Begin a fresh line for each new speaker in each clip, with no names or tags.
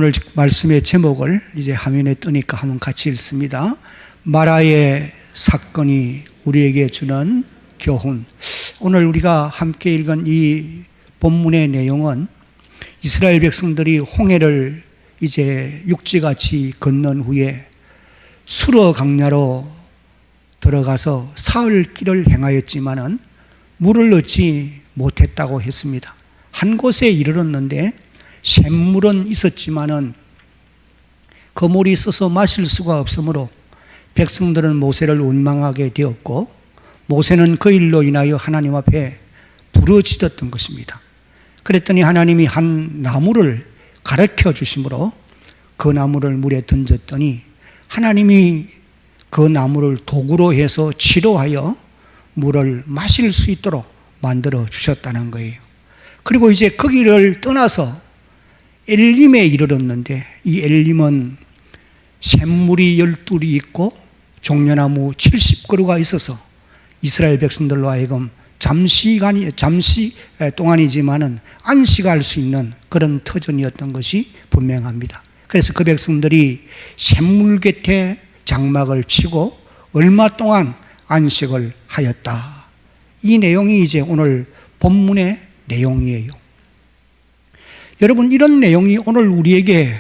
오늘 말씀의 제목을 이제 화면에 뜨니까 한번 같이 읽습니다. 마라의 사건이 우리에게 주는 교훈. 오늘 우리가 함께 읽은 이 본문의 내용은 이스라엘 백성들이 홍해를 이제 육지같이 건넌 후에 수르 강야로 들어가서 사흘 길을 행하였지만은 물을 얻지 못했다고 했습니다. 한 곳에 이르렀는데 샘물은 있었지만은 그 물이 써서 마실 수가 없으므로 백성들은 모세를 원망하게 되었고, 모세는 그 일로 인하여 하나님 앞에 부르짖었던 것입니다. 그랬더니 하나님이 한 나무를 가르쳐 주심으로 그 나무를 물에 던졌더니 하나님이 그 나무를 도구로 해서 치료하여 물을 마실 수 있도록 만들어 주셨다는 거예요. 그리고 이제 거기를 떠나서 엘림에 이르렀는데, 이 엘림은 샘물이 12이 있고 종려나무 70그루가 있어서 이스라엘 백성들로 하여금 잠시 동안이지만은 안식할 수 있는 그런 터전이었던 것이 분명합니다. 그래서 그 백성들이 샘물 곁에 장막을 치고 얼마 동안 안식을 하였다. 이 내용이 이제 오늘 본문의 내용이에요. 여러분, 이런 내용이 오늘 우리에게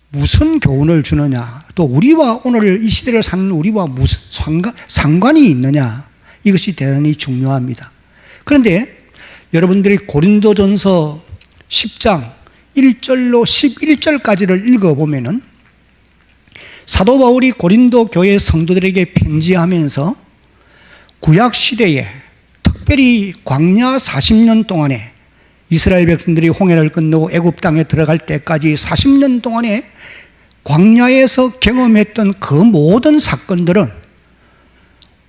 무슨 교훈을 주느냐, 또 우리와 오늘 이 시대를 사는 우리와 무슨 상관이 있느냐, 이것이 대단히 중요합니다. 그런데 여러분들이 고린도전서 10장 1절로 11절까지를 읽어보면은 사도 바울이 고린도 교회 성도들에게 편지하면서 구약시대에 특별히 광야 40년 동안에 이스라엘 백성들이 홍해를 건너고 애굽 땅에 들어갈 때까지 40년 동안에 광야에서 경험했던 그 모든 사건들은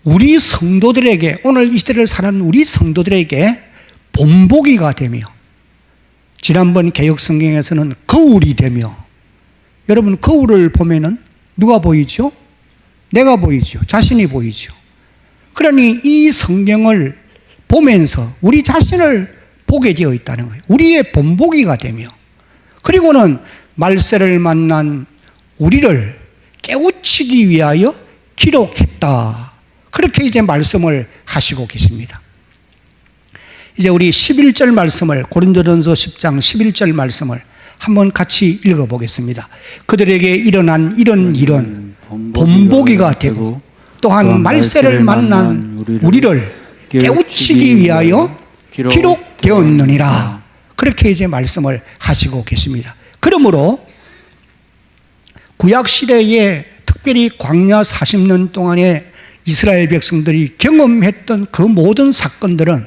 우리 성도들에게, 오늘 이 시대를 사는 우리 성도들에게 본보기가 되며, 지난번 개혁성경에서는 거울이 되며, 여러분 거울을 보면은 누가 보이죠? 내가 보이죠. 자신이 보이죠. 그러니 이 성경을 보면서 우리 자신을 보게 되어 있다는 거예요. 우리의 본보기가 되며, 그리고는 말세를 만난 우리를 깨우치기 위하여 기록했다. 그렇게 이제 말씀을 하시고 계십니다. 이제 우리 11절 말씀을, 고린도전서 10장 11절 말씀을 한번 같이 읽어보겠습니다. 그들에게 일어난 이런 일은 본보기가 되고 또한 말세를 만난 우리를 깨우치기 위하여 기록되었느니라. 그렇게 이제 말씀을 하시고 계십니다. 그러므로 구약시대에 특별히 광야 40년 동안에 이스라엘 백성들이 경험했던 그 모든 사건들은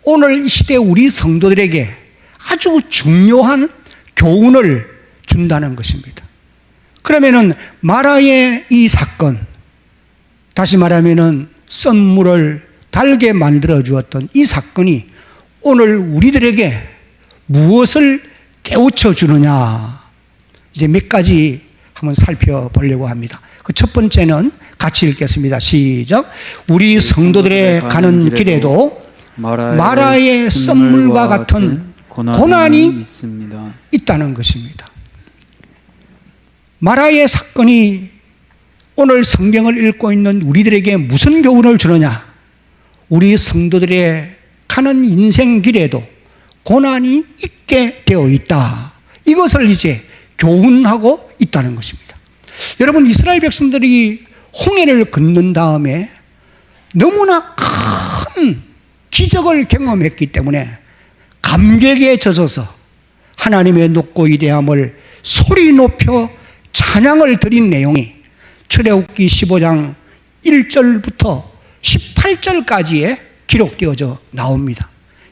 오늘 이 시대 우리 성도들에게 아주 중요한 교훈을 준다는 것입니다. 그러면은 마라의 이 사건, 다시 말하면은 썬물을 달게 만들어 주었던 이 사건이 오늘 우리들에게 무엇을 깨우쳐 주느냐, 이제 몇 가지 한번 살펴보려고 합니다. 그 첫 번째는 같이 읽겠습니다. 시작. 우리 성도들의 가는 길에도 마라의 썬물과 같은 고난이 있다는 것입니다. 마라의 사건이 오늘 성경을 읽고 있는 우리들에게 무슨 교훈을 주느냐? 우리 성도들의 가는 인생 길에도 고난이 있게 되어 있다. 이것을 이제 교훈하고 있다는 것입니다. 여러분, 이스라엘 백성들이 홍해를 건넌 다음에 너무나 큰 기적을 경험했기 때문에 감격에 젖어서 하나님의 높고 위대함을 소리 높여 찬양을 드린 내용이 출애굽기 15장 1절부터 18절까지에 기록되어져 나옵니다.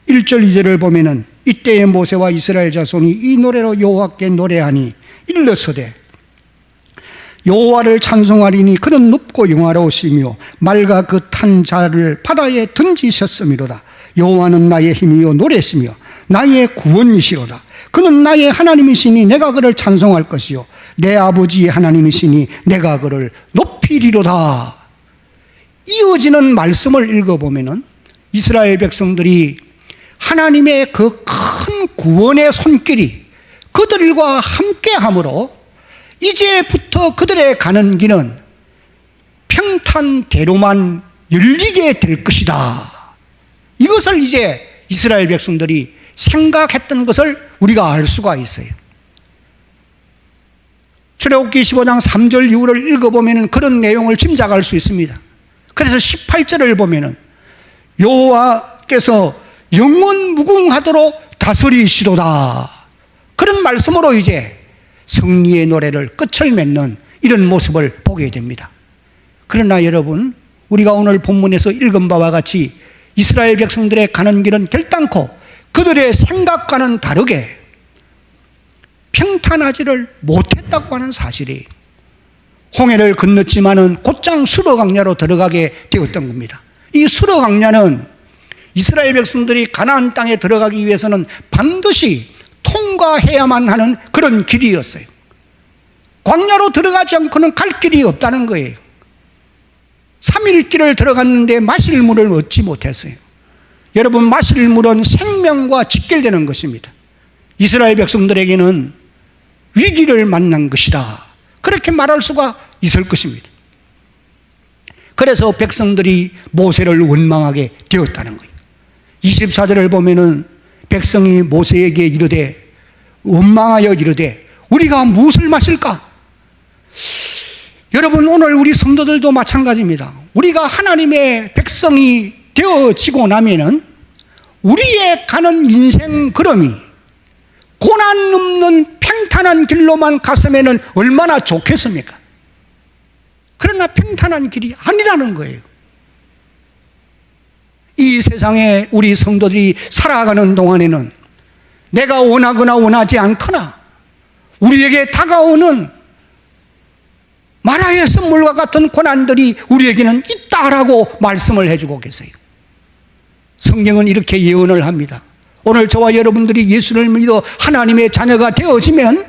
1절 2절을 보면은 이때에 모세와 이스라엘 자손이 이 노래로 여호와께 노래하니 일러서되 여호와를 찬송하리니 그는 높고 영화로우시며 맑아 그 탄 자를 바다에 던지셨음이로다. 여호와는 나의 힘이요 노래시며 나의 구원이시로다. 그는 나의 하나님이시니 내가 그를 찬송할 것이요 내 아버지의 하나님이시니 내가 그를 높이리로다. 이어지는 말씀을 읽어보면은 이스라엘 백성들이 하나님의 그 큰 구원의 손길이 그들과 함께함으로 이제부터 그들의 가는 길은 평탄대로만 열리게 될 것이다. 이것을 이제 이스라엘 백성들이 생각했던 것을 우리가 알 수가 있어요. 출애굽기 15장 3절 이후를 읽어보면 그런 내용을 짐작할 수 있습니다. 그래서 18절을 보면 여호와께서 영원 무궁하도록 다스리시도다. 그런 말씀으로 이제 승리의 노래를 끝을 맺는 이런 모습을 보게 됩니다. 그러나 여러분, 우리가 오늘 본문에서 읽은 바와 같이 이스라엘 백성들의 가는 길은 결단코 그들의 생각과는 다르게 평탄하지를 못했다고 하는 사실이, 홍해를 건넜지만은 곧장 수르 강야로 들어가게 되었던 겁니다. 이 수르 강야는 이스라엘 백성들이 가나안 땅에 들어가기 위해서는 반드시 통과해야만 하는 그런 길이었어요. 광야로 들어가지 않고는 갈 길이 없다는 거예요. 3일 길을 들어갔는데 마실 물을 얻지 못했어요. 여러분, 마실 물은 생명과 직결되는 것입니다. 이스라엘 백성들에게는 위기를 만난 것이다, 그렇게 말할 수가 있을 것입니다. 그래서 백성들이 모세를 원망하게 되었다는 거예요. 24절을 보면은 백성이 모세에게 이르되, 원망하여 이르되 우리가 무엇을 마실까? 여러분, 오늘 우리 성도들도 마찬가지입니다. 우리가 하나님의 백성이 되어지고 나면은 우리의 가는 인생 걸음이 고난 없는 평탄한 길로만 갔으면 얼마나 좋겠습니까? 그러나 평탄한 길이 아니라는 거예요. 이 세상에 우리 성도들이 살아가는 동안에는 내가 원하거나 원하지 않거나 우리에게 다가오는 마라의 선물과 같은 고난들이 우리에게는 있다라고 말씀을 해주고 계세요. 성경은 이렇게 예언을 합니다. 오늘 저와 여러분들이 예수를 믿어 하나님의 자녀가 되어지면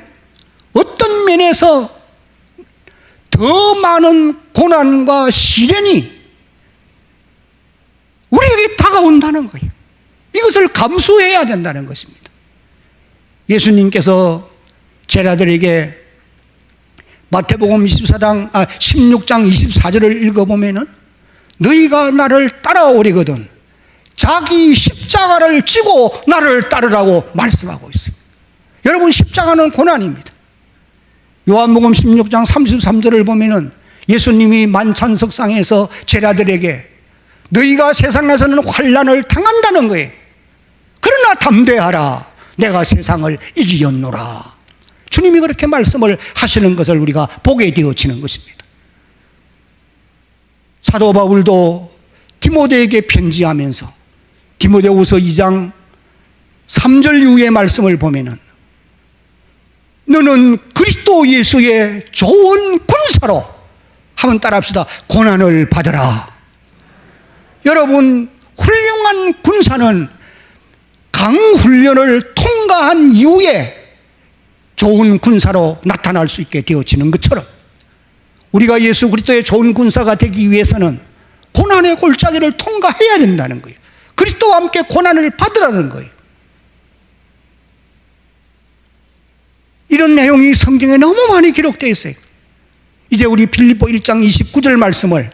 어떤 면에서 더 많은 고난과 시련이 우리에게 다가온다는 거예요. 이것을 감수해야 된다는 것입니다. 예수님께서 제자들에게 마태복음 16장 24절을 읽어보면은 너희가 나를 따라오리거든 자기 십자가를 지고 나를 따르라고 말씀하고 있습니다. 여러분, 십자가는 고난입니다. 요한복음 16장 33절을 보면은 예수님이 만찬석상에서 제자들에게 너희가 세상에서는 환난을 당한다는 거예요. 그러나 담대하라, 내가 세상을 이기었노라. 주님이 그렇게 말씀을 하시는 것을 우리가 보게 되어지는 것입니다. 사도 바울도 디모데에게 편지하면서 디모데후서 2장 3절 이후의 말씀을 보면은 너는 그리스도 예수의 좋은 군사로, 한번 따라합시다, 고난을 받으라. 여러분, 훌륭한 군사는 강훈련을 통과한 이후에 좋은 군사로 나타날 수 있게 되어지는 것처럼 우리가 예수 그리스도의 좋은 군사가 되기 위해서는 고난의 골짜기를 통과해야 된다는 거예요. 그리스도와 함께 고난을 받으라는 거예요. 이런 내용이 성경에 너무 많이 기록되어 있어요. 이제 우리 빌립보 1장 29절 말씀을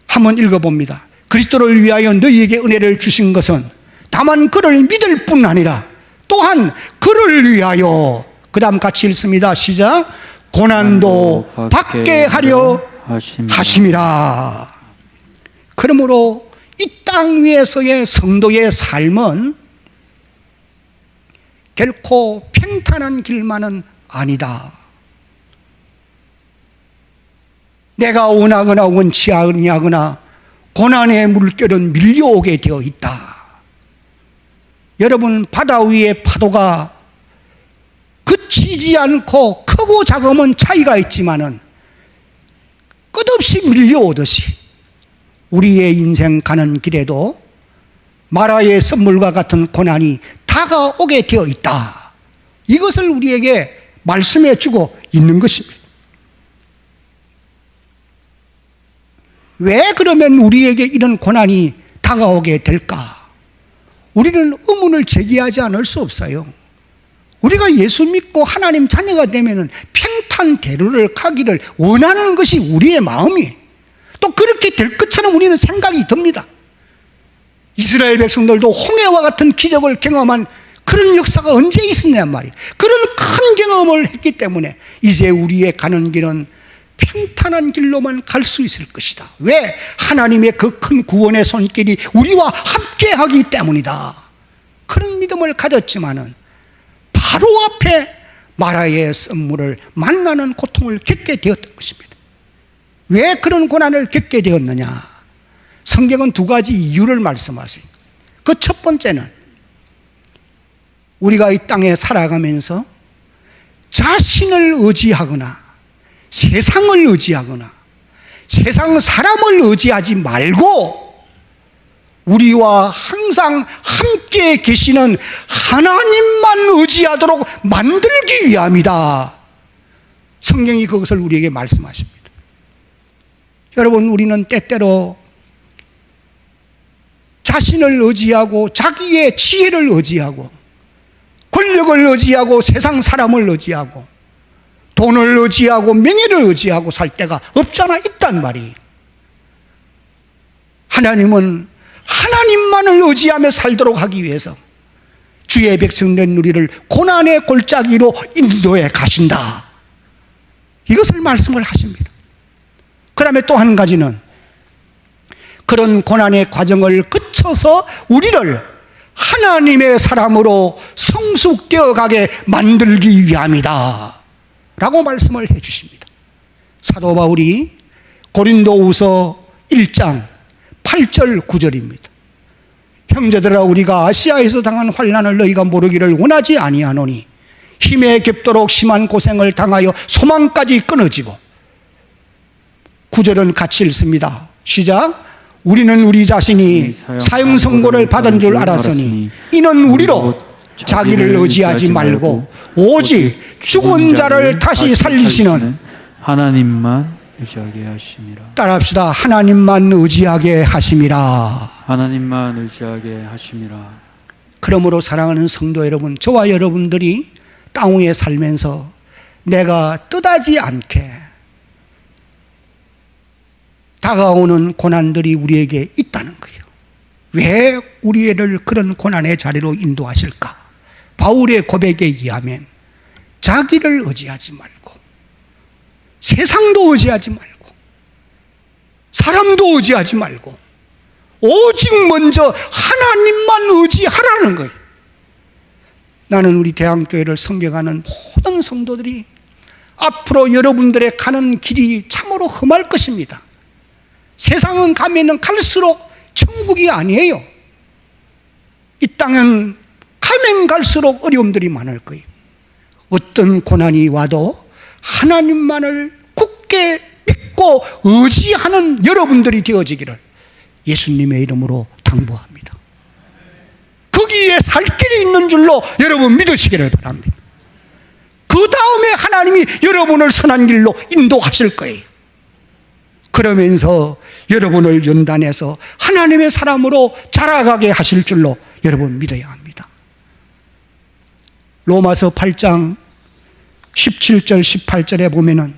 한번 읽어봅니다. 그리스도를 위하여 너희에게 은혜를 주신 것은 다만 그를 믿을 뿐 아니라 또한 그를 위하여, 그 다음 같이 읽습니다. 시작. 고난도 받게 하려 하심이라. 그러므로 이 땅 위에서의 성도의 삶은 결코 평탄한 길만은 아니다. 내가 원하거나 원치 아니하거나 고난의 물결은 밀려오게 되어 있다. 여러분, 바다 위의 파도가 그치지 않고 크고 작음은 차이가 있지만은 끝없이 밀려오듯이 우리의 인생 가는 길에도 마라의 선물과 같은 고난이 다가오게 되어 있다. 이것을 우리에게 말씀해 주고 있는 것입니다. 왜 그러면 우리에게 이런 고난이 다가오게 될까? 우리는 의문을 제기하지 않을 수 없어요. 우리가 예수 믿고 하나님 자녀가 되면은 평탄대로를 가기를 원하는 것이 우리의 마음이에요. 또 그렇게 될 것처럼 우리는 생각이 듭니다. 이스라엘 백성들도 홍해와 같은 기적을 경험한 그런 역사가 언제 있었냔 말이에요. 그런 큰 경험을 했기 때문에 이제 우리의 가는 길은 평탄한 길로만 갈 수 있을 것이다. 왜? 하나님의 그 큰 구원의 손길이 우리와 함께하기 때문이다. 그런 믿음을 가졌지만은 바로 앞에 마라의 썰물을 만나는 고통을 겪게 되었던 것입니다. 왜 그런 고난을 겪게 되었느냐? 성경은 두 가지 이유를 말씀하세요. 그 첫 번째는 우리가 이 땅에 살아가면서 자신을 의지하거나 세상을 의지하거나 세상 사람을 의지하지 말고 우리와 항상 함께 계시는 하나님만 의지하도록 만들기 위함이다. 성경이 그것을 우리에게 말씀하십니다. 여러분, 우리는 때때로 자신을 의지하고 자기의 지혜를 의지하고 권력을 의지하고 세상 사람을 의지하고 돈을 의지하고 명예를 의지하고 살 때가 없잖아, 있단 말이에요. 하나님은 하나님만을 의지하며 살도록 하기 위해서 주의 백성된 우리를 고난의 골짜기로 인도해 가신다. 이것을 말씀을 하십니다. 그 다음에 또 한 가지는 그런 고난의 과정을 거쳐서 우리를 하나님의 사람으로 성숙되어 가게 만들기 위함이다 라고 말씀을 해 주십니다. 사도 바울이 고린도후서 1장 8절 9절입니다. 형제들아, 우리가 아시아에서 당한 환난을 너희가 모르기를 원하지 아니하노니 힘에 겹도록 심한 고생을 당하여 소망까지 끊어지고. 9절은 같이 읽습니다. 시작. 우리는 우리 자신이 사형 선고를 받은 줄 알았으니 이는 우리로 자기를 의지하지 말고 오직 죽은 자를 다시 살리시는
하나님만 의지하게 하심이라.
따라합시다. 하나님만 의지하게 하심이라.
하나님만 의지하게 하심이라.
그러므로 사랑하는 성도 여러분, 저와 여러분들이 땅 위에 살면서 내가 뜻하지 않게 다가오는 고난들이 우리에게 있다는 거예요. 왜 우리를 그런 고난의 자리로 인도하실까? 바울의 고백에 의하면 자기를 의지하지 말고 세상도 의지하지 말고 사람도 의지하지 말고 오직 먼저 하나님만 의지하라는 거예요. 나는 우리 대한교회를 섬겨가는 모든 성도들이 앞으로 여러분들의 가는 길이 참으로 험할 것입니다. 세상은 가면은 갈수록 천국이 아니에요. 이 땅은 가면 갈수록 어려움들이 많을 거예요. 어떤 고난이 와도 하나님만을 굳게 믿고 의지하는 여러분들이 되어지기를 예수님의 이름으로 당부합니다. 거기에 살 길이 있는 줄로 여러분 믿으시기를 바랍니다. 그 다음에 하나님이 여러분을 선한 길로 인도하실 거예요. 그러면서 여러분을 연단해서 하나님의 사람으로 자라가게 하실 줄로 여러분 믿어야 합니다. 로마서 8장 17절 18절에 보면은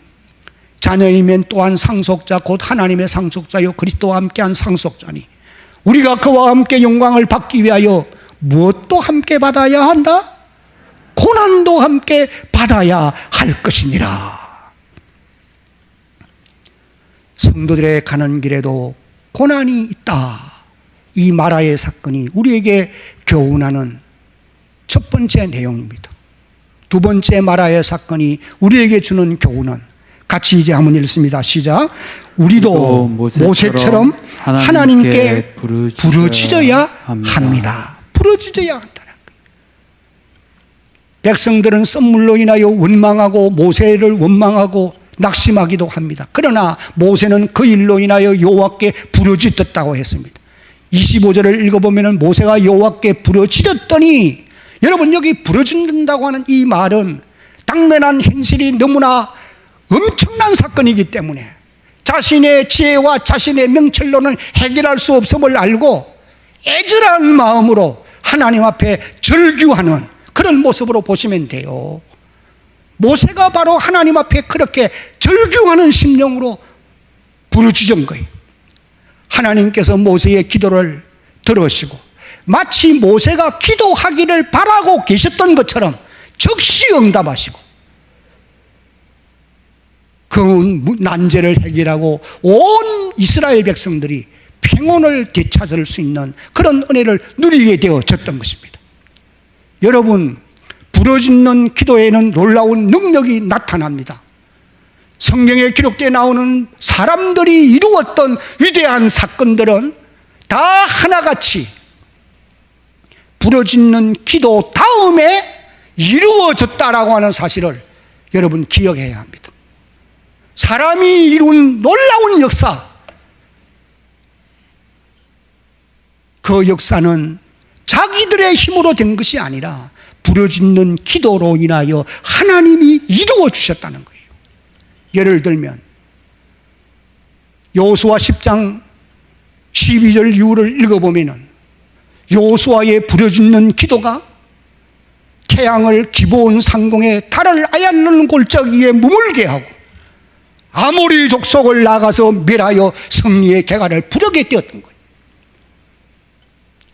자녀이면 또한 상속자 곧 하나님의 상속자요 그리스도와 함께한 상속자니 우리가 그와 함께 영광을 받기 위하여 무엇도 함께 받아야 한다? 고난도 함께 받아야 할 것이니라. 성도들의 가는 길에도 고난이 있다. 이 마라의 사건이 우리에게 교훈하는 첫 번째 내용입니다. 두 번째 마라의 사건이 우리에게 주는 교훈은 같이 이제 한번 읽습니다. 시작. 우리도 모세처럼 하나님께 부르짖어야 합니다. 부르짖어야 한다는 거예요. 백성들은 썸물로 인하여 원망하고 모세를 원망하고 낙심하기도 합니다. 그러나 모세는 그 일로 인하여 여호와께 부르짖었다고 했습니다. 25절을 읽어보면 모세가 여호와께 부르짖었더니, 여러분 여기 부르짖는다고 하는 이 말은 당면한 현실이 너무나 엄청난 사건이기 때문에 자신의 지혜와 자신의 명철로는 해결할 수 없음을 알고 애절한 마음으로 하나님 앞에 절규하는 그런 모습으로 보시면 돼요. 모세가 바로 하나님 앞에 그렇게 절규하는 심령으로 부르짖은 거예요. 하나님께서 모세의 기도를 들으시고 마치 모세가 기도하기를 바라고 계셨던 것처럼 즉시 응답하시고 그 난제를 해결하고 온 이스라엘 백성들이 평온을 되찾을 수 있는 그런 은혜를 누리게 되어졌던 것입니다. 여러분, 부르짖는 기도에는 놀라운 능력이 나타납니다. 성경에 기록되어 나오는 사람들이 이루었던 위대한 사건들은 다 하나같이 부르짖는 기도 다음에 이루어졌다라고 하는 사실을 여러분 기억해야 합니다. 사람이 이룬 놀라운 역사, 그 역사는 자기들의 힘으로 된 것이 아니라 부르짖는 기도로 인하여 하나님이 이루어 주셨다는 거예요. 예를 들면 여호수아 10장 12절 이후를 읽어보면 여호수아의 부르짖는 기도가 태양을 기브온 상공에 달을 아얄는 골짜기 위에 머물게 하고 아모리 족속을 나가서 멸하여 승리의 개가를 부르게 되었던 거예요.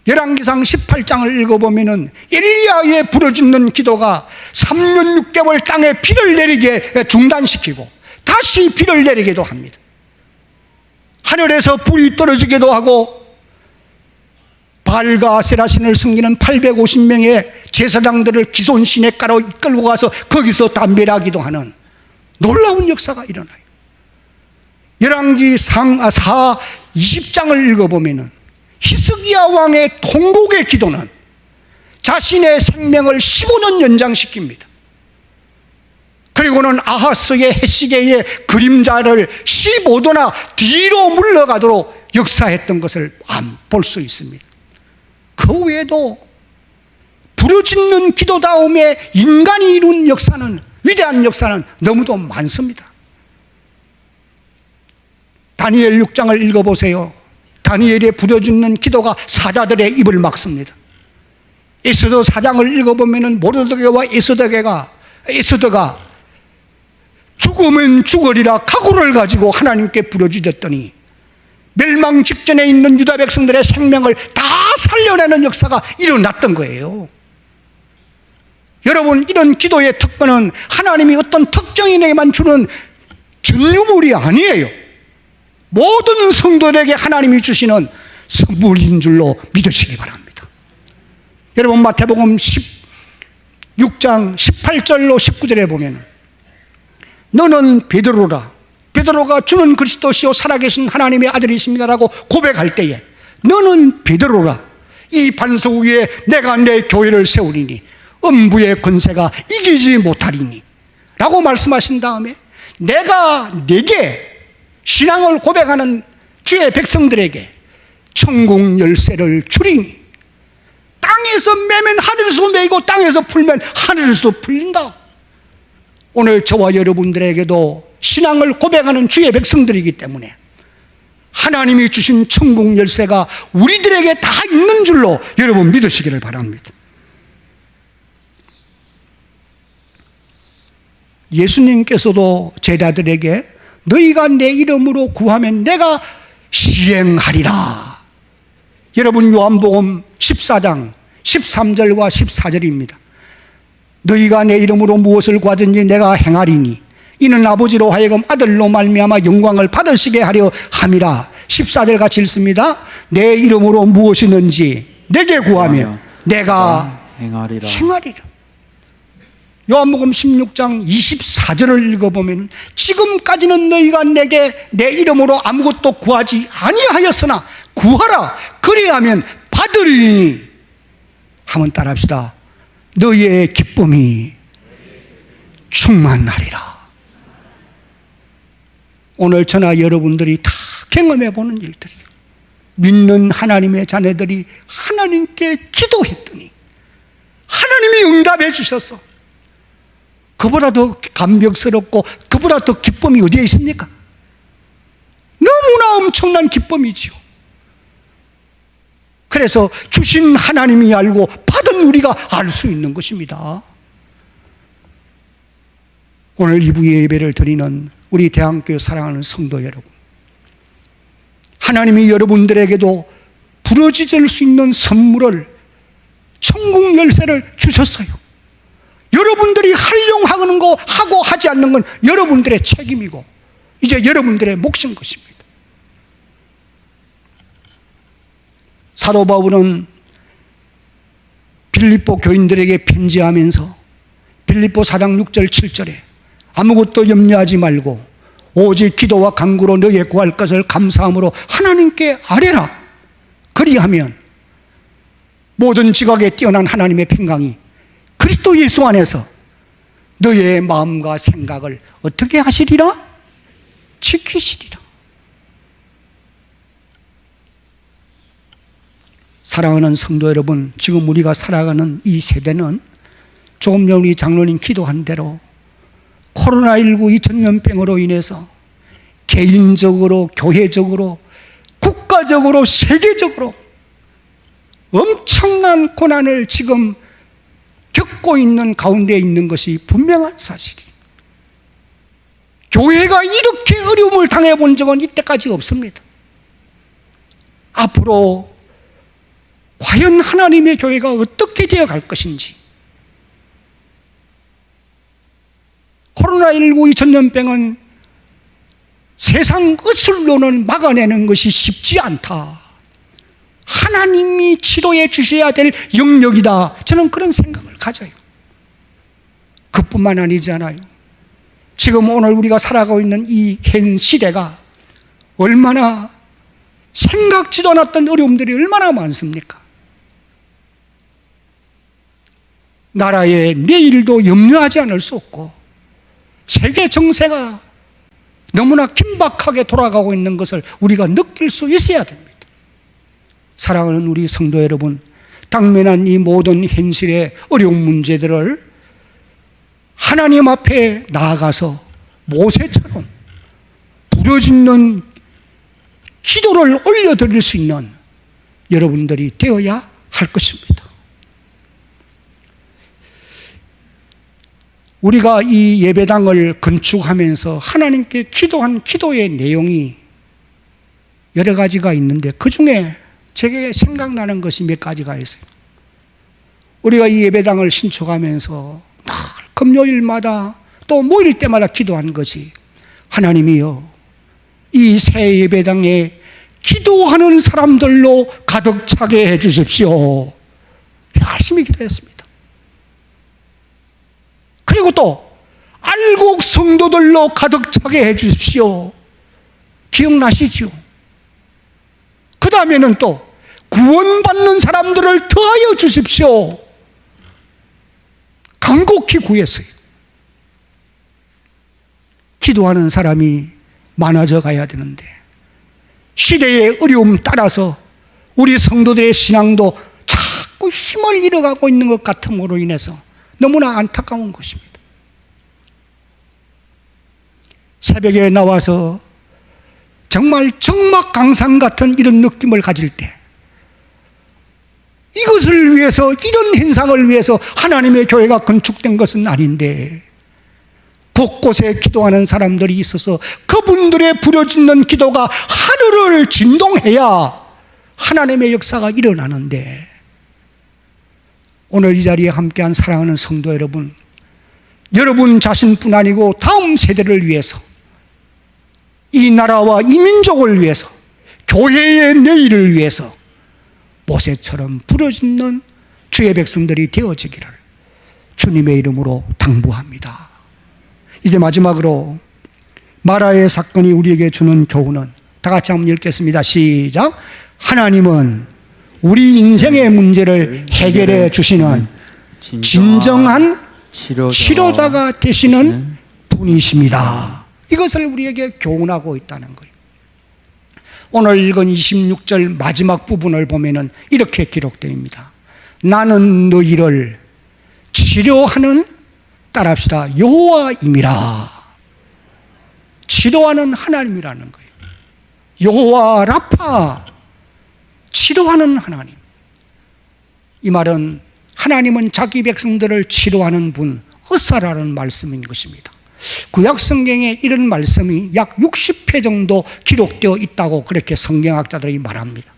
열왕기상 18장을 읽어보면 엘리야의 부르짖는 기도가 3년 6개월 땅에 비를 내리게 중단시키고 다시 비를 내리기도 합니다. 하늘에서 불이 떨어지기도 하고 바알과 아세라신을 섬기는 850명의 제사장들을 기손 시냇가로 이끌고 가서 거기서 담배하기도 하는 놀라운 역사가 일어나요. 열왕기 20장을 읽어보면 히스기야 왕의 통곡의 기도는 자신의 생명을 15년 연장시킵니다. 그리고는 아하스의 해시계의 그림자를 15도나 뒤로 물러가도록 역사했던 것을 볼 수 있습니다. 그 외에도 부르짖는 기도 다음에 인간이 이룬 역사는, 위대한 역사는 너무도 많습니다. 다니엘 6장을 읽어보세요. 다니엘의 부르짖는 기도가 사자들의 입을 막습니다. 에스더 4장을 읽어보면 모르드게와 에스더가 죽으면 죽으리라 각오를 가지고 하나님께 부르짖었더니 멸망 직전에 있는 유다 백성들의 생명을 다 살려내는 역사가 일어났던 거예요. 여러분, 이런 기도의 특권은 하나님이 어떤 특정인에게만 주는 전유물이 아니에요. 모든 성도들에게 하나님이 주시는 선물인 줄로 믿으시기 바랍니다. 여러분, 마태복음 16장 18절로 19절에 보면 너는 베드로라, 베드로가 주는 그리스도시요 살아계신 하나님의 아들이십니다라고 고백할 때에 너는 베드로라, 이 반석 위에 내가 내 교회를 세우리니 음부의 권세가 이기지 못하리니 라고 말씀하신 다음에 내가 네게 신앙을 고백하는 주의 백성들에게 천국 열쇠를 주리니 땅에서 매면 하늘에서 매이고 땅에서 풀면 하늘에서 풀린다. 오늘 저와 여러분들에게도 신앙을 고백하는 주의 백성들이기 때문에 하나님이 주신 천국 열쇠가 우리들에게 다 있는 줄로 여러분 믿으시기를 바랍니다. 예수님께서도 제자들에게 너희가 내 이름으로 구하면 내가 시행하리라. 여러분, 요한복음 14장 13절과 14절입니다. 너희가 내 이름으로 무엇을 구하든지 내가 행하리니 이는 아버지로 하여금 아들로 말미암아 영광을 받으시게 하려 함이라. 14절 같이 읽습니다. 내 이름으로 무엇이든지 내게 구하면 내가 행하리라. 요한복음 16장 24절을 읽어보면 지금까지는 너희가 내게 내 이름으로 아무것도 구하지 아니하였으나 구하라 그리하면 받으리니. 한번 따라합시다. 너희의 기쁨이 충만하리라. 오늘 저나 여러분들이 다 경험해 보는 일들이에요. 믿는 하나님의 자녀들이 하나님께 기도했더니 하나님이 응답해 주셔서 그보다 더 감격스럽고 그보다 더 기쁨이 어디에 있습니까? 너무나 엄청난 기쁨이지요. 그래서 주신 하나님이 알고 기도하던 우리가 알 수 있는 것입니다. 오늘 이부 예배를 드리는 우리 대한교회 사랑하는 성도 여러분, 하나님이 여러분들에게도 부러지질 수 있는 선물을, 천국 열쇠를 주셨어요. 여러분들이 활용하는 거 하고 하지 않는 건 여러분들의 책임이고 이제 여러분들의 몫인 것입니다. 사도 바울은 빌립보 교인들에게 편지하면서 빌립보 4장 6절 7절에 아무것도 염려하지 말고 오직 기도와 간구로 너희의 구할 것을 감사함으로 하나님께 아뢰라. 그리하면 모든 지각에 뛰어난 하나님의 평강이 그리스도 예수 안에서 너희의 마음과 생각을 어떻게 하시리라? 지키시리라. 사랑하는 성도 여러분, 지금 우리가 살아가는 이 세대는 조금 전에 우리 장로님 기도한 대로 코로나19 2000년병으로 인해서 개인적으로, 교회적으로, 국가적으로, 세계적으로 엄청난 고난을 지금 겪고 있는 가운데 있는 것이 분명한 사실이에요. 교회가 이렇게 어려움을 당해본 적은 이때까지 없습니다. 앞으로 과연 하나님의 교회가 어떻게 되어갈 것인지, 코로나19 2000년병은 세상 의술로는 막아내는 것이 쉽지 않다. 하나님이 치료해 주셔야 될 영역이다. 저는 그런 생각을 가져요. 그뿐만 아니잖아요. 지금 오늘 우리가 살아가고 있는 이 현 시대가 얼마나 생각지도 않았던 어려움들이 얼마나 많습니까? 나라의 내일도 염려하지 않을 수 없고 세계 정세가 너무나 긴박하게 돌아가고 있는 것을 우리가 느낄 수 있어야 됩니다. 사랑하는 우리 성도 여러분, 당면한 이 모든 현실의 어려운 문제들을 하나님 앞에 나아가서 모세처럼 부르짖는 기도를 올려드릴 수 있는 여러분들이 되어야 할 것입니다. 우리가 이 예배당을 건축하면서 하나님께 기도한 기도의 내용이 여러 가지가 있는데 그 중에 제게 생각나는 것이 몇 가지가 있어요. 우리가 이 예배당을 신축하면서 늘 금요일마다 또 모일 때마다 기도한 것이 하나님이여, 이 새 예배당에 기도하는 사람들로 가득 차게 해 주십시오. 열심히 기도했습니다. 그리고 또 알곡 성도들로 가득 차게 해 주십시오. 기억나시죠? 그 다음에는 또 구원받는 사람들을 더하여 주십시오. 간곡히 구했어요. 기도하는 사람이 많아져 가야 되는데 시대의 어려움 따라서 우리 성도들의 신앙도 자꾸 힘을 잃어가고 있는 것 같음으로 인해서 너무나 안타까운 것입니다. 새벽에 나와서 정말 정막강산 같은 이런 느낌을 가질 때 이것을 위해서, 이런 현상을 위해서 하나님의 교회가 건축된 것은 아닌데 곳곳에 기도하는 사람들이 있어서 그분들의 부르짖는 기도가 하늘을 진동해야 하나님의 역사가 일어나는데, 오늘 이 자리에 함께한 사랑하는 성도 여러분, 여러분 자신뿐 아니고 다음 세대를 위해서, 이 나라와 이 민족을 위해서, 교회의 내일을 위해서 모세처럼 부르짖는 주의 백성들이 되어지기를 주님의 이름으로 당부합니다. 이제 마지막으로 마라의 사건이 우리에게 주는 교훈은, 다 같이 한번 읽겠습니다. 시작. 하나님은 우리 인생의 문제를 해결해 주시는 진정한 치료자가 되시는 분이십니다. 이것을 우리에게 교훈하고 있다는 거예요. 오늘 읽은 26절 마지막 부분을 보면은 이렇게 기록되어있습니다. 나는 너희를 치료하는, 따라합시다, 여호와임이라. 치료하는 하나님이라는 거예요. 여호와 라파, 치료하는 하나님. 이 말은 하나님은 자기 백성들을 치료하는 분, 의사라는 말씀인 것입니다. 구약 성경에 이런 말씀이 약 60회 정도 기록되어 있다고 그렇게 성경학자들이 말합니다.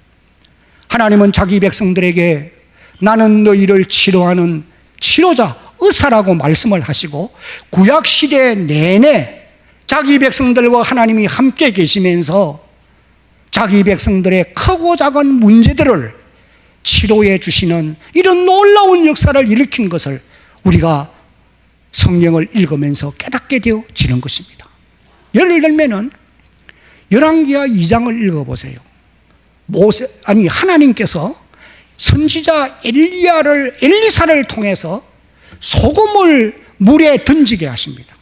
하나님은 자기 백성들에게 나는 너희를 치료하는 치료자, 의사라고 말씀을 하시고 구약 시대 내내 자기 백성들과 하나님이 함께 계시면서 자기 백성들의 크고 작은 문제들을 치료해 주시는 이런 놀라운 역사를 일으킨 것을 우리가 성경을 읽으면서 깨닫게 되어지는 것입니다. 예를 들면은 열왕기하 2장을 읽어보세요. 하나님께서 선지자 엘리사를 통해서 소금을 물에 던지게 하십니다.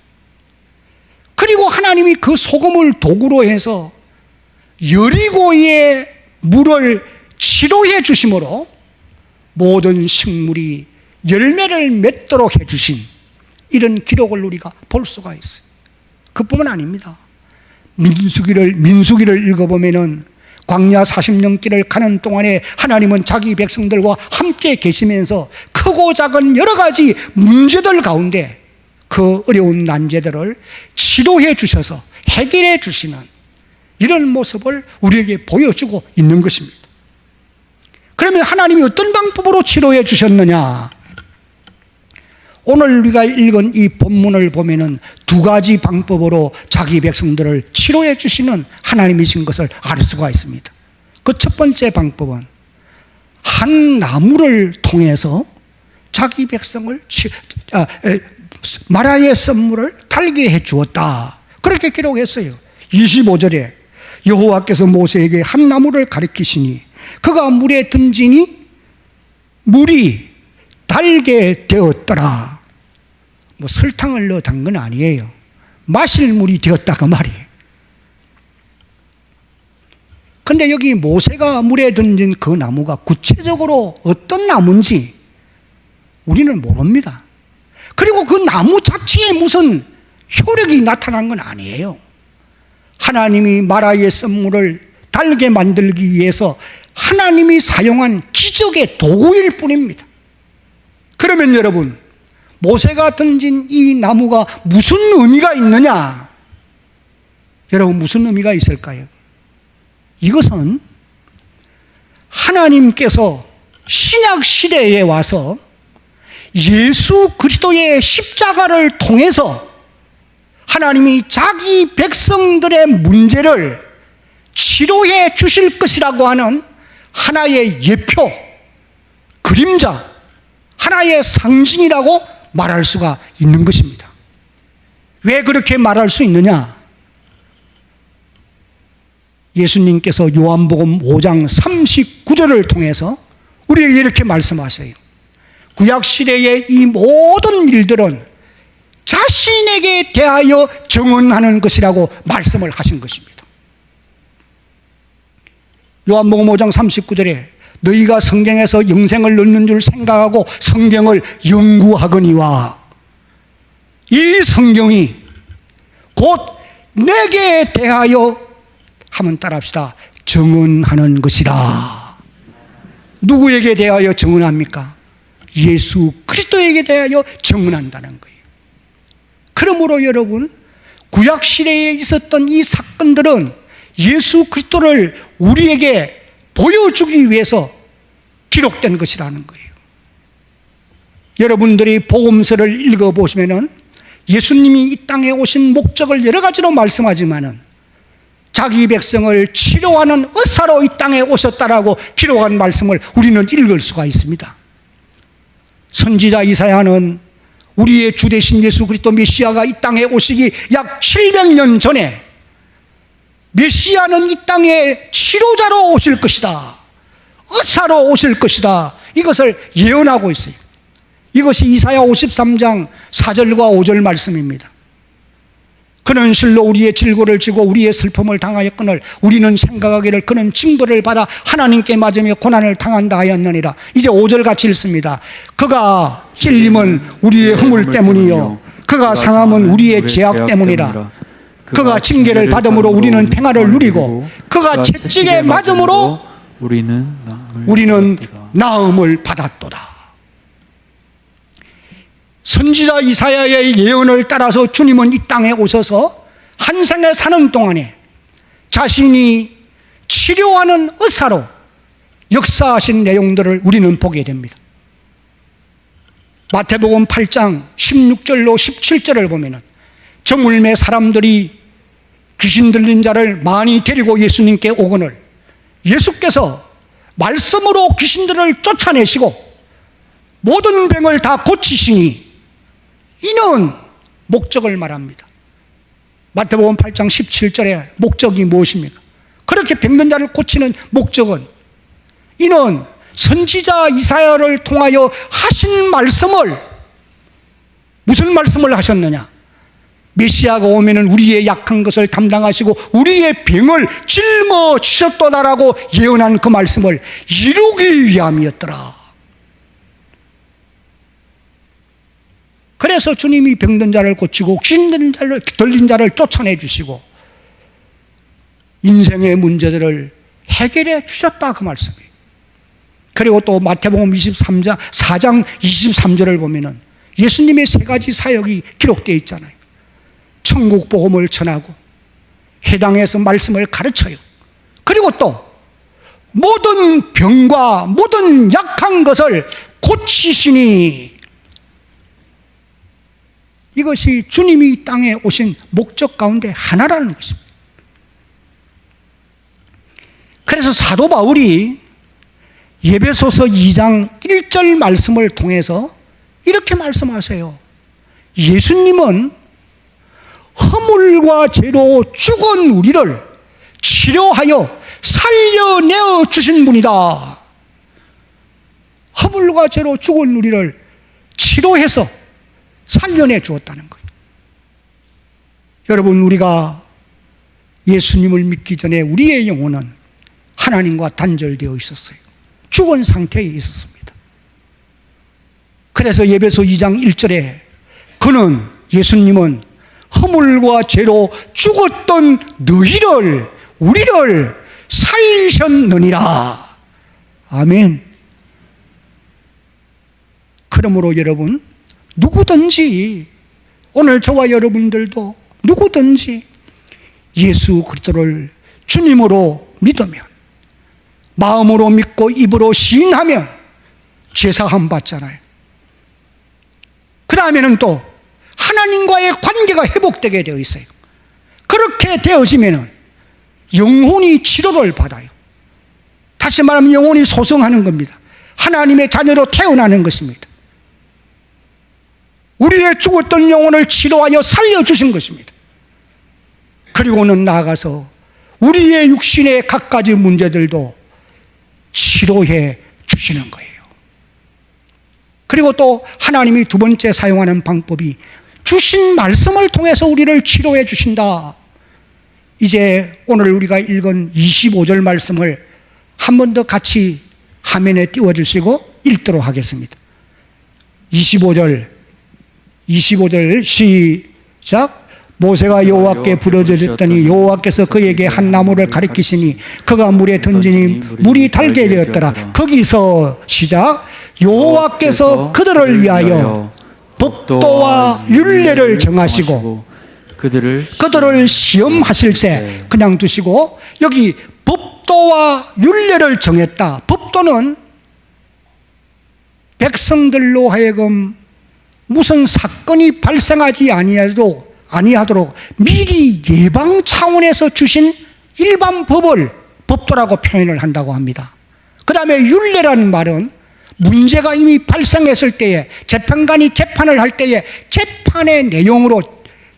그리고 하나님이 그 소금을 도구로 해서 여리고의 물을 치료해 주심으로 모든 식물이 열매를 맺도록 해주신 이런 기록을 우리가 볼 수가 있어요. 그뿐만 아닙니다. 민수기를 읽어보면은 광야 40년 길을 가는 동안에 하나님은 자기 백성들과 함께 계시면서 크고 작은 여러 가지 문제들 가운데 그 어려운 난제들을 치료해 주셔서 해결해 주시는 이런 모습을 우리에게 보여주고 있는 것입니다. 그러면 하나님이 어떤 방법으로 치료해 주셨느냐? 오늘 우리가 읽은 이 본문을 보면은 두 가지 방법으로 자기 백성들을 치료해 주시는 하나님이신 것을 알 수가 있습니다. 그 첫 번째 방법은 한 나무를 통해서 자기 백성을 마라의 썰물을 달게 해 주었다. 그렇게 기록했어요. 25절에 여호와께서 모세에게 한 나무를 가리키시니 그가 물에 던지니 물이 달게 되었더라. 뭐 설탕을 넣어 단 건 아니에요. 마실 물이 되었다 그 말이에요. 근데 여기 모세가 물에 던진 그 나무가 구체적으로 어떤 나무인지 우리는 모릅니다. 그리고 그 나무 자체에 무슨 효력이 나타난 건 아니에요. 하나님이 마라의 썰물을 달게 만들기 위해서 하나님이 사용한 기적의 도구일 뿐입니다. 그러면 여러분, 모세가 던진 이 나무가 무슨 의미가 있느냐? 여러분, 무슨 의미가 있을까요? 이것은 하나님께서 신약 시대에 와서 예수 그리스도의 십자가를 통해서 하나님이 자기 백성들의 문제를 치료해 주실 것이라고 하는 하나의 예표, 그림자, 하나의 상징이라고 말할 수가 있는 것입니다. 왜 그렇게 말할 수 있느냐? 예수님께서 요한복음 5장 39절을 통해서 우리에게 이렇게 말씀하세요. 구약시대의 이 모든 일들은 자신에게 대하여 정언하는 것이라고 말씀을 하신 것입니다. 요한복음 5장 39절에 너희가 성경에서 영생을 얻는 줄 생각하고 성경을 연구하거니와 이 성경이 곧 내게 대하여 하면 따라합시다. 정언하는 것이라. 누구에게 대하여 정언합니까? 예수 그리스도에게 대하여 정언한다는 거예요. 그러므로 여러분, 구약시대에 있었던 이 사건들은 예수 그리스도를 우리에게 보여주기 위해서 기록된 것이라는 거예요. 여러분들이 복음서를 읽어보시면은 예수님이 이 땅에 오신 목적을 여러 가지로 말씀하지만은 자기 백성을 치료하는 의사로 이 땅에 오셨다라고 기록한 말씀을 우리는 읽을 수가 있습니다. 선지자 이사야는 우리의 주 되신 예수 그리스도 메시아가 이 땅에 오시기 약 700년 전에 메시아는 이 땅에 치료자로 오실 것이다, 의사로 오실 것이다, 이것을 예언하고 있어요. 이것이 이사야 53장 4절과 5절 말씀입니다. 그는 실로 우리의 질고를 지고 우리의 슬픔을 당하였거늘 우리는 생각하기를 그는 징벌을 받아 하나님께 맞으며 고난을 당한다 하였느니라. 이제 5절 같이 읽습니다. 그가 찔림은 우리의 허물 때문이요 그가 상함은 우리의 죄악 때문이라. 그가 징계를 받음으로 우리는 평화를 누리고 그가 채찍에 맞음으로 우리는 나음을 받았도다. 선지자 이사야의 예언을 따라서 주님은 이 땅에 오셔서 한 생에 사는 동안에 자신이 치료하는 의사로 역사하신 내용들을 우리는 보게 됩니다. 마태복음 8장 16절로 17절을 보면은 저물매 사람들이 귀신 들린 자를 많이 데리고 예수님께 오거늘 예수께서 말씀으로 귀신들을 쫓아내시고 모든 병을 다 고치시니 이는 목적을 말합니다. 마태복음 8장 17절에 목적이 무엇입니까? 그렇게 병든 자를 고치는 목적은 이는 선지자 이사야를 통하여 하신 말씀을, 무슨 말씀을 하셨느냐? 메시아가 오면은 우리의 약한 것을 담당하시고 우리의 병을 짊어지셨도다라고 예언한 그 말씀을 이루기 위함이었더라. 그래서 주님이 병든 자를 고치고 귀신 들린 자를 쫓아내 주시고 인생의 문제들을 해결해 주셨다, 그 말씀이에요. 그리고 또 마태복음 4장 23절을 보면은 예수님의 세 가지 사역이 기록되어 있잖아요. 천국 복음을 전하고 해당에서 말씀을 가르쳐요. 그리고 또 모든 병과 모든 약한 것을 고치시니, 이것이 주님이 이 땅에 오신 목적 가운데 하나라는 것입니다. 그래서 사도 바울이 에베소서 2장 1절 말씀을 통해서 이렇게 말씀하세요. 예수님은 허물과 죄로 죽은 우리를 치료하여 살려내어 주신 분이다. 허물과 죄로 죽은 우리를 치료해서 살려내 주었다는 거예요. 여러분, 우리가 예수님을 믿기 전에 우리의 영혼은 하나님과 단절되어 있었어요. 죽은 상태에 있었습니다. 그래서 에베소 2장 1절에 그는, 예수님은 허물과 죄로 죽었던 너희를, 우리를 살리셨느니라. 아멘. 그러므로 여러분, 누구든지, 오늘 저와 여러분들도 누구든지 예수 그리스도를 주님으로 믿으면, 마음으로 믿고 입으로 시인하면 제사함 받잖아요. 그 다음에는 또 하나님과의 관계가 회복되게 되어 있어요. 그렇게 되어지면은 영혼이 치료를 받아요. 다시 말하면 영혼이 소성하는 겁니다. 하나님의 자녀로 태어나는 것입니다. 우리의 죽었던 영혼을 치료하여 살려주신 것입니다. 그리고는 나아가서 우리의 육신의 갖가지 문제들도 치료해 주시는 거예요. 그리고 또 하나님이 두 번째 사용하는 방법이 주신 말씀을 통해서 우리를 치료해 주신다. 이제 오늘 우리가 읽은 25절 말씀을 한 번 더 같이 화면에 띄워주시고 읽도록 하겠습니다. 25절 시작. 모세가 여호와께 부르짖었더니 여호와께서 그에게 한 나무를 가리키시니 그가 물에 던지니 물이 달게 되었더라. 거기서 시작. 여호와께서 그들을 위하여 법도와 율례를 정하시고 그들을 시험하실세. 그냥 두시고 여기 법도와 율례를 정했다. 법도는 백성들로 하여금 무슨 사건이 발생하지 아니하도록 미리 예방 차원에서 주신 일반 법을 법도라고 표현을 한다고 합니다. 그 다음에 율례라는 말은 문제가 이미 발생했을 때에 재판관이 재판을 할 때에 재판의 내용으로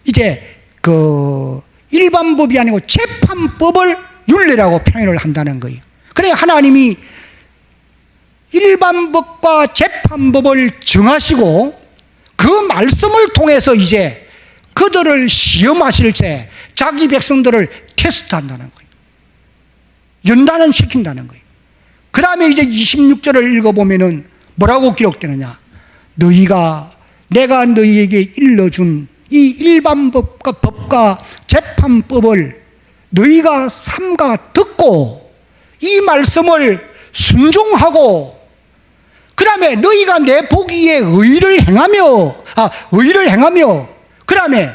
이제 그 일반법이 아니고 재판법을 율례라고 표현을 한다는 거예요. 그래 하나님이 일반법과 재판법을 정하시고 그 말씀을 통해서 이제 그들을 시험하실 때 자기 백성들을 테스트한다는 거예요. 연단은 시킨다는 거예요. 그 다음에 이제 26절을 읽어보면은 뭐라고 기록되느냐. 내가 너희에게 일러준 이 일반법과 재판법을 너희가 삼가 듣고 이 말씀을 순종하고 그 다음에 너희가 내 보기에 의를 행하며 그 다음에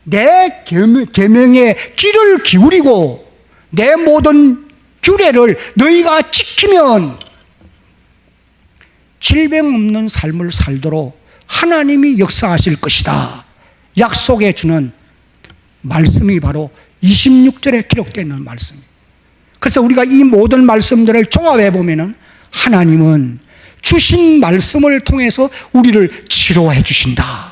내 계명에 귀를 기울이고 내 모든 규례를 너희가 지키면 질병 없는 삶을 살도록 하나님이 역사하실 것이다. 약속해 주는 말씀이 바로 26절에 기록되어 있는 말씀입니다. 그래서 우리가 이 모든 말씀들을 종합해 보면은 하나님은 주신 말씀을 통해서 우리를 치료해 주신다.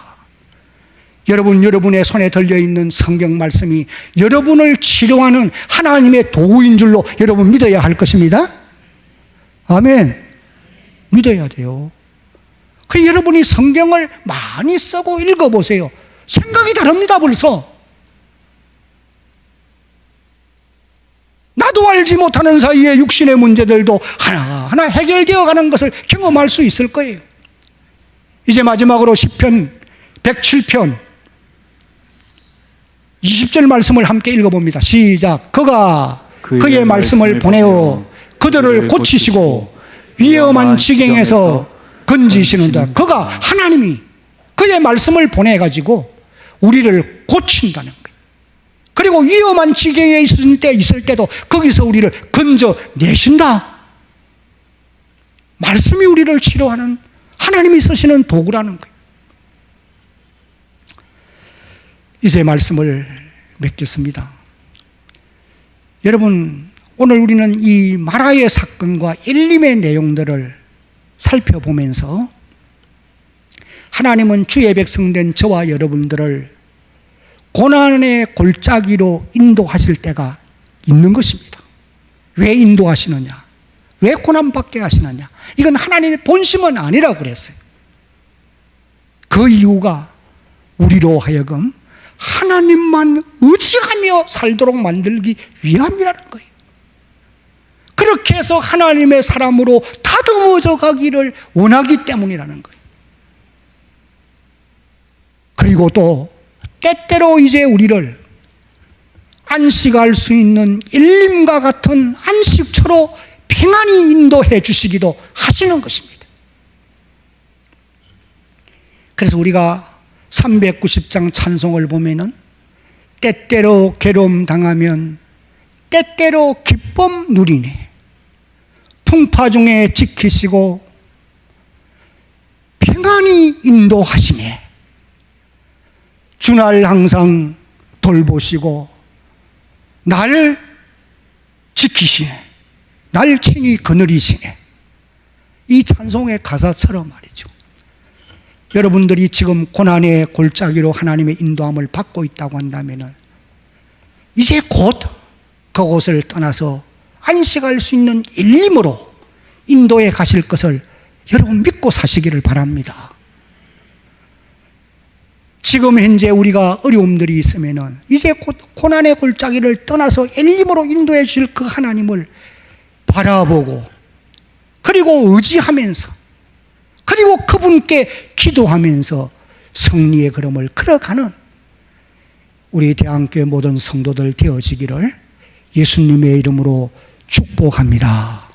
여러분의 손에 들려있는 성경 말씀이 여러분을 치료하는 하나님의 도구인 줄로 여러분 믿어야 할 것입니다. 아멘. 믿어야 돼요. 그 여러분이 성경을 많이 쓰고 읽어보세요. 생각이 다릅니다. 벌써 나도 알지 못하는 사이에 육신의 문제들도 하나하나 해결되어 가는 것을 경험할 수 있을 거예요. 이제 마지막으로 시편 107편 20절 말씀을 함께 읽어봅니다. 시작. 그가 그의 말씀을 보내어 그들을 고치시고 위험한 지경에서 건지시는다. 그가 하나님이 그의 말씀을 보내가지고 우리를 고친다는 거예요. 그리고 위험한 지경에 있을 때도 거기서 우리를 건져내신다. 말씀이 우리를 치료하는 하나님이 쓰시는 도구라는 거예요. 이제 말씀을 맺겠습니다. 여러분, 오늘 우리는 이 마라의 사건과 엘림의 내용들을 살펴보면서 하나님은 주의 백성된 저와 여러분들을 고난의 골짜기로 인도하실 때가 있는 것입니다. 왜 인도하시느냐? 왜 고난받게 하시느냐? 이건 하나님의 본심은 아니라고 그랬어요. 그 이유가 우리로 하여금 하나님만 의지하며 살도록 만들기 위함이라는 거예요. 그렇게 해서 하나님의 사람으로 다듬어져 가기를 원하기 때문이라는 거예요. 그리고 또 때때로 이제 우리를 안식할 수 있는 엘림과 같은 안식처로 평안히 인도해 주시기도 하시는 것입니다. 그래서 우리가 390장 찬송을 보면은 때때로 괴로움 당하면 때때로 기쁨 누리네. 풍파 중에 지키시고 평안히 인도하시네. 주날 항상 돌보시고 나를 지키시네. 날 친히 거느리시네. 이 찬송의 가사처럼 말이죠. 여러분들이 지금 고난의 골짜기로 하나님의 인도함을 받고 있다고 한다면 이제 곧 그곳을 떠나서 안식할 수 있는 엘림으로 인도에 가실 것을 여러분 믿고 사시기를 바랍니다. 지금 현재 우리가 어려움들이 있으면 이제 곧 고난의 골짜기를 떠나서 엘림으로 인도해 주실 그 하나님을 바라보고 그리고 의지하면서 그리고 그분께 기도하면서 승리의 걸음을 걸어가는 우리 대한교회 모든 성도들 되어지기를 예수님의 이름으로 축복합니다.